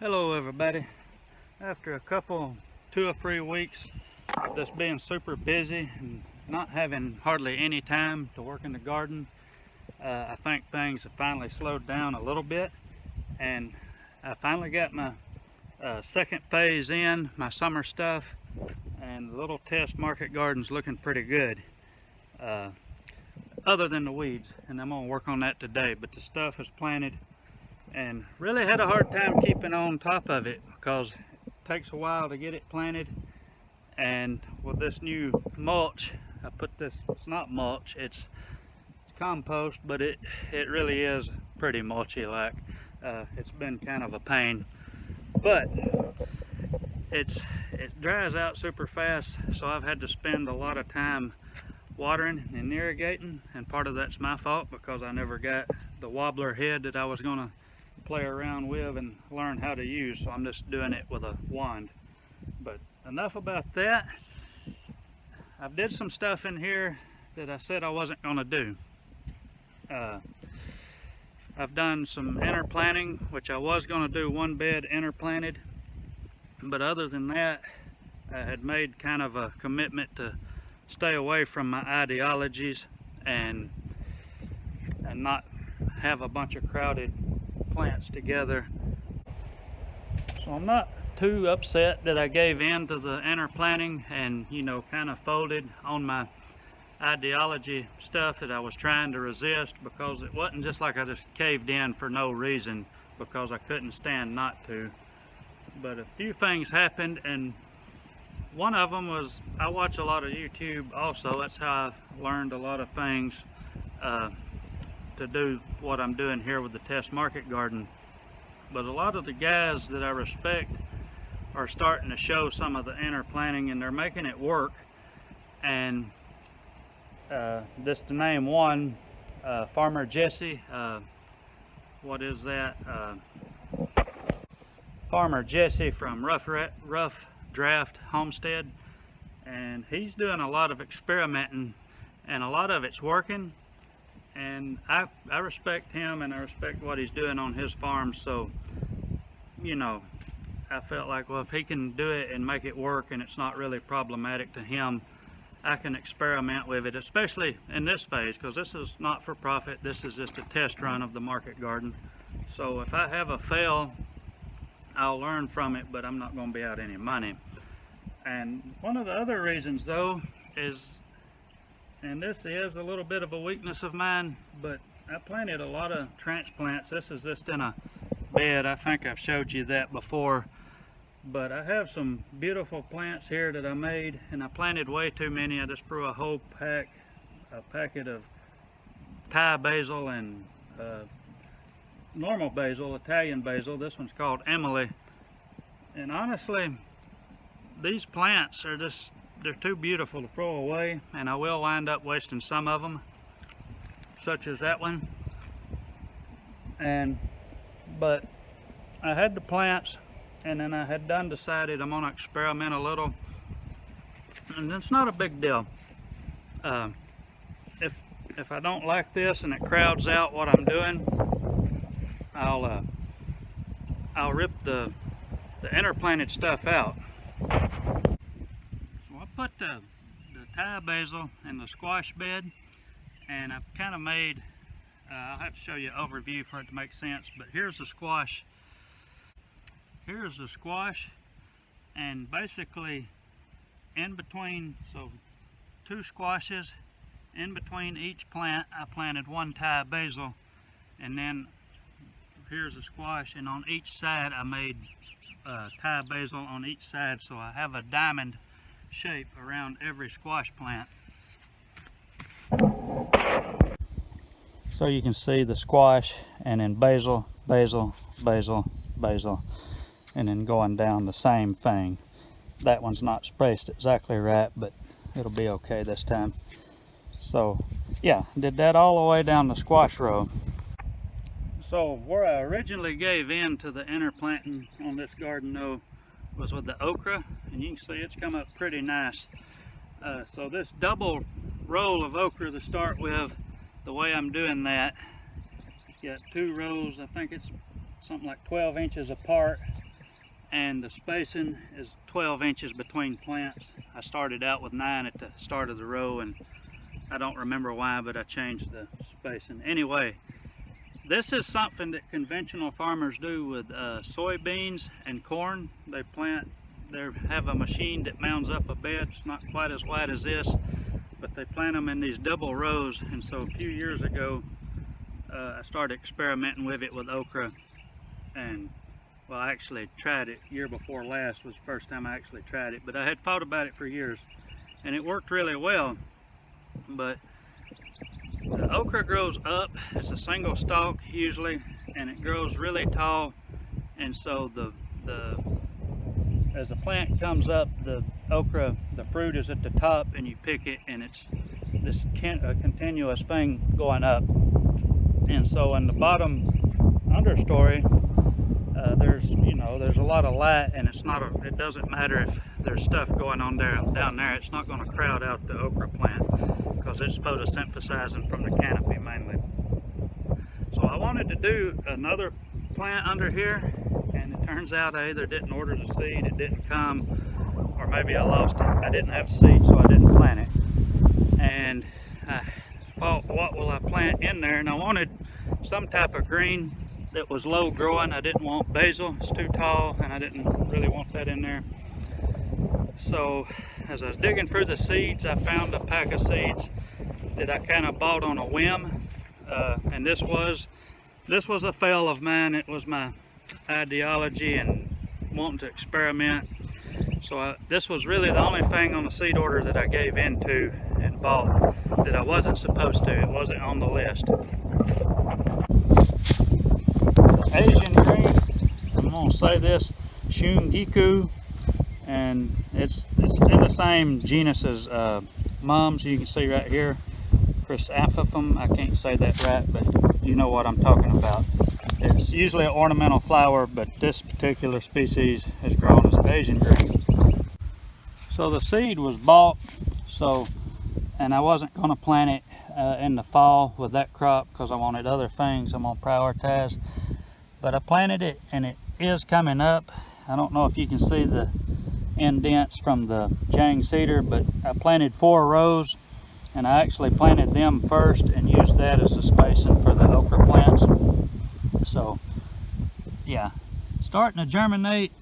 Hello everybody. After a couple 2 or 3 weeks of just being super busy and not having hardly any time to work in the garden, I think things have finally slowed down a little bit, and I finally got my second phase in, my summer stuff, and the little test market garden's looking pretty good, other than the weeds, and I'm gonna work on that today. But the stuff is planted and really had a hard time keeping on top of it because it takes a while to get it planted. And with this new mulch, I put this, it's not mulch, it's compost, but it really is pretty mulchy like. It's been kind of a pain, but it dries out super fast, so I've had to spend a lot of time watering and irrigating, and part of that's my fault because I never got the wobbler head that I was going to play around with and learn how to use, so I'm just doing it with a wand. But enough about that. I've did some stuff in here that I said I wasn't going to do. I've done some interplanting, which I was going to do one bed interplanted, but other than that I had made kind of a commitment to stay away from my ideologies and not have a bunch of crowded plants together. So I'm not too upset that I gave in to the interplanting and, you know, kind of folded on my ideology stuff that I was trying to resist, because it wasn't just like I just caved in for no reason because I couldn't stand not to. But a few things happened, and one of them was I watch a lot of YouTube also. That's how I learned a lot of things to do what I'm doing here with the test market garden. But a lot of the guys that I respect are starting to show some of the interplanting, and they're making it work. And just to name one, Farmer Jesse, what is that? Farmer Jesse from Rough Draft Homestead, and he's doing a lot of experimenting, and a lot of it's working. And I respect him, and I respect what he's doing on his farm. So, you know, I felt like, well, if he can do it and make it work and it's not really problematic to him, I can experiment with it, especially in this phase, because this is not for profit. This is just a test run of the market garden. So if I have a fail, I'll learn from it, but I'm not going to be out any money. And one of the other reasons though is, and this is a little bit of a weakness of mine, but I planted a lot of transplants. This is just in a bed. I think I've showed you that before. But I have some beautiful plants here that I made, and I planted way too many. I just threw a whole packet of Thai basil and normal basil, Italian basil. This one's called Emily. And honestly, these plants are just, they're too beautiful to throw away, and I will wind up wasting some of them, such as that one. But I had the plants, and then I had decided I'm gonna experiment a little, and it's not a big deal. If I don't like this and it crowds out what I'm doing, I'll rip the interplanted stuff out. Put the Thai basil in the squash bed, and I've kind of made, I'll have to show you an overview for it to make sense, but here's the squash. Here's the squash, and basically in between, so 2 squashes, in between each plant I planted 1 Thai basil, and then here's the squash, and on each side I made Thai basil on each side, so I have a diamond shape around every squash plant. So you can see the squash, and then basil, basil, basil, basil, and then going down the same thing. That one's not spaced exactly right, but it'll be okay this time. So yeah, did that all the way down the squash row. So where I originally gave in to the interplanting on this garden though was with the okra, and you can see it's come up pretty nice. So this double row of okra to start with, the way I'm doing that, got 2 rows, I think it's something like 12 inches apart, and the spacing is 12 inches between plants. I started out with 9 at the start of the row, and I don't remember why, but I changed the spacing. Anyway, this is something that conventional farmers do with soybeans and corn. They have a machine that mounds up a bed. It's not quite as wide as this, but they plant them in these double rows. And so a few years ago, I started experimenting with it with okra. And well, I actually tried it year before last was the first time I actually tried it, but I had thought about it for years, and it worked really well. But the okra grows up, it's a single stalk usually, and it grows really tall, and so as the plant comes up, the okra, the fruit is at the top, and you pick it, and it's this continuous thing going up. And so in the bottom understory, there's a lot of light, and it doesn't matter if there's stuff going on down there. It's not going to crowd out the okra plant because it's photosynthesizing from the canopy mainly. So I wanted to do another plant under here, and it turns out I either didn't order the seed, it didn't come, or maybe I lost it. I didn't have seed, so I didn't plant it. And I thought, what will I plant in there? And I wanted some type of green that was low growing. I didn't want basil, it's too tall, and I didn't really want that in there. So as I was digging through the seeds, I found a pack of seeds that I kind of bought on a whim, and this was a fail of mine. It was my ideology and wanting to experiment. So this was really the only thing on the seed order that I gave into and bought that I wasn't supposed to. It wasn't on the list. Asian green, I'm going to say this, Shungiku, and it's in the same genus as mums. You can see right here, chrysanthemum. I can't say that right, but you know what I'm talking about. It's usually an ornamental flower, but this particular species is grown as Asian green. So the seed was bought, and I wasn't going to plant it in the fall with that crop because I wanted other things I'm going to prioritize. But I planted it, and it is coming up. I don't know if you can see the indents from the Jang cedar, but I planted 4 rows, and I actually planted them first and used that as the spacing for the okra plants. So yeah, starting to germinate.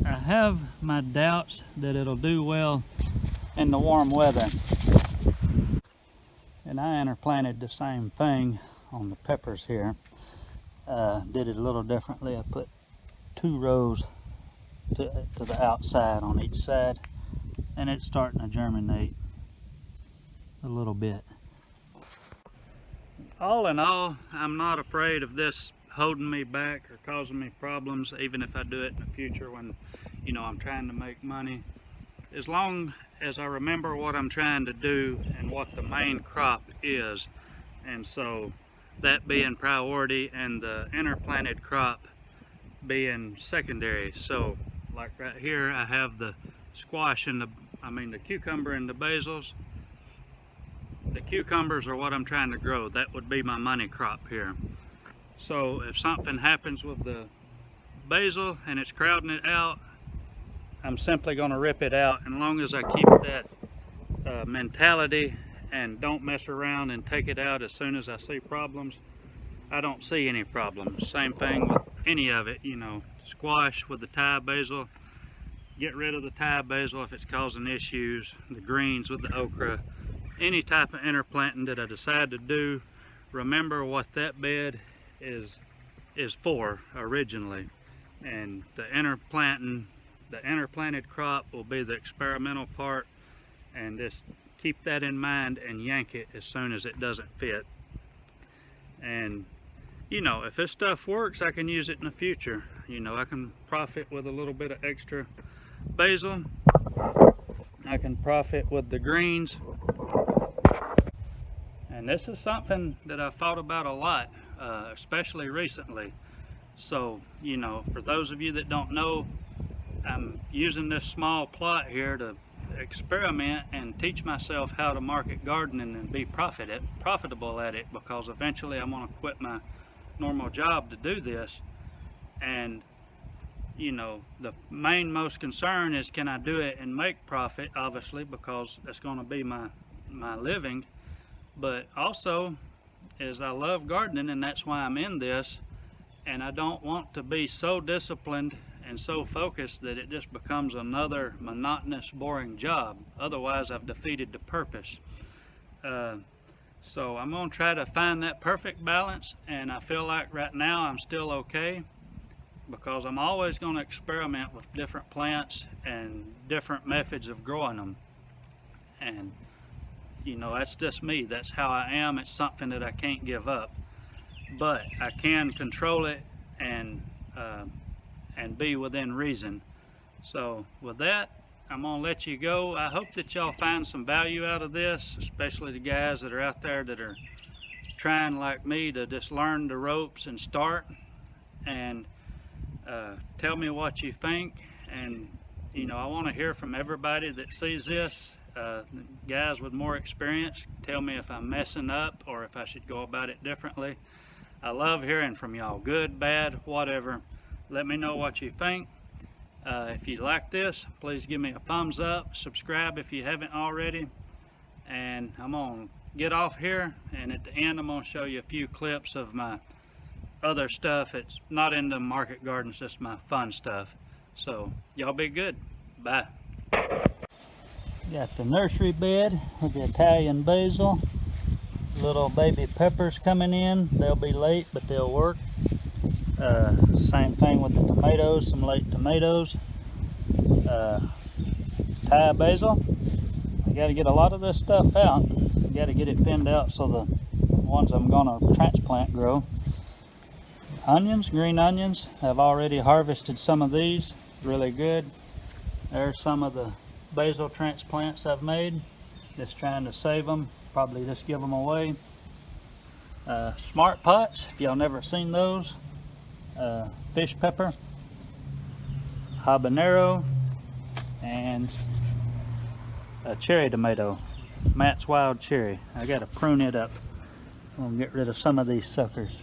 I have my doubts that it'll do well in the warm weather. And I interplanted the same thing on the peppers here. Did it a little differently. I put 2 rows to the outside on each side, and it's starting to germinate a little bit. All in all, I'm not afraid of this holding me back or causing me problems, even if I do it in the future when, you know, I'm trying to make money. As long as I remember what I'm trying to do and what the main crop is, and so that being priority and the interplanted crop being secondary. So like right here, I have the squash and the cucumber and the basils. The cucumbers are what I'm trying to grow. That would be my money crop here. So if something happens with the basil and it's crowding it out, I'm simply going to rip it out. And as long as I keep that mentality and don't mess around and take it out as soon as I see problems, I don't see any problems. Same thing with any of it, you know, squash with the Thai basil, get rid of the Thai basil if it's causing issues, the greens with the okra, any type of interplanting that I decide to do, remember what that bed is for originally, and the interplanted crop will be the experimental part, and just keep that in mind and yank it as soon as it doesn't fit. And you know, if this stuff works, I can use it in the future. You know, I can profit with a little bit of extra basil. I can profit with the greens. And this is something that I've thought about a lot, especially recently. So, you know, for those of you that don't know, I'm using this small plot here to experiment and teach myself how to market gardening and be profitable at it, because eventually I'm going to quit my normal job to do this. And you know, the main most concern is, can I do it and make profit, obviously, because that's going to be my living. But also is I love gardening, and that's why I'm in this, and I don't want to be so disciplined and so focused that it just becomes another monotonous, boring job. Otherwise I've defeated the purpose. So I'm going to try to find that perfect balance, and I feel like right now I'm still okay, because I'm always going to experiment with different plants and different methods of growing them. And you know, that's just me. That's how I am. It's something that I can't give up, but I can control it and be within reason. So with that, I'm gonna let you go. I hope that y'all find some value out of this, especially the guys that are out there that are trying like me to just learn the ropes and start. And tell me what you think. And you know, I want to hear from everybody that sees this. Guys with more experience, tell me if I'm messing up or if I should go about it differently. I love hearing from y'all, good, bad, whatever. Let me know what you think. If you like this, please give me a thumbs up, subscribe if you haven't already, and I'm gonna get off here, and at the end I'm gonna show you a few clips of my other stuff. It's not in the market gardens, just my fun stuff. So y'all be good. Bye. Got the nursery bed with the Italian basil, little baby peppers coming in. They'll be late, but they'll work. Same thing with the tomatoes, some late tomatoes. Thai basil. I got to get a lot of this stuff out. I got to get it thinned out so the ones I'm going to transplant grow. Onions, green onions. I've already harvested some of these. Really good. There's some of the basil transplants I've made. Just trying to save them. Probably just give them away. Smart pots, if y'all never seen those. Fish pepper, habanero, and a cherry tomato, Matt's Wild Cherry. I gotta prune it up. I'm gonna get rid of some of these suckers.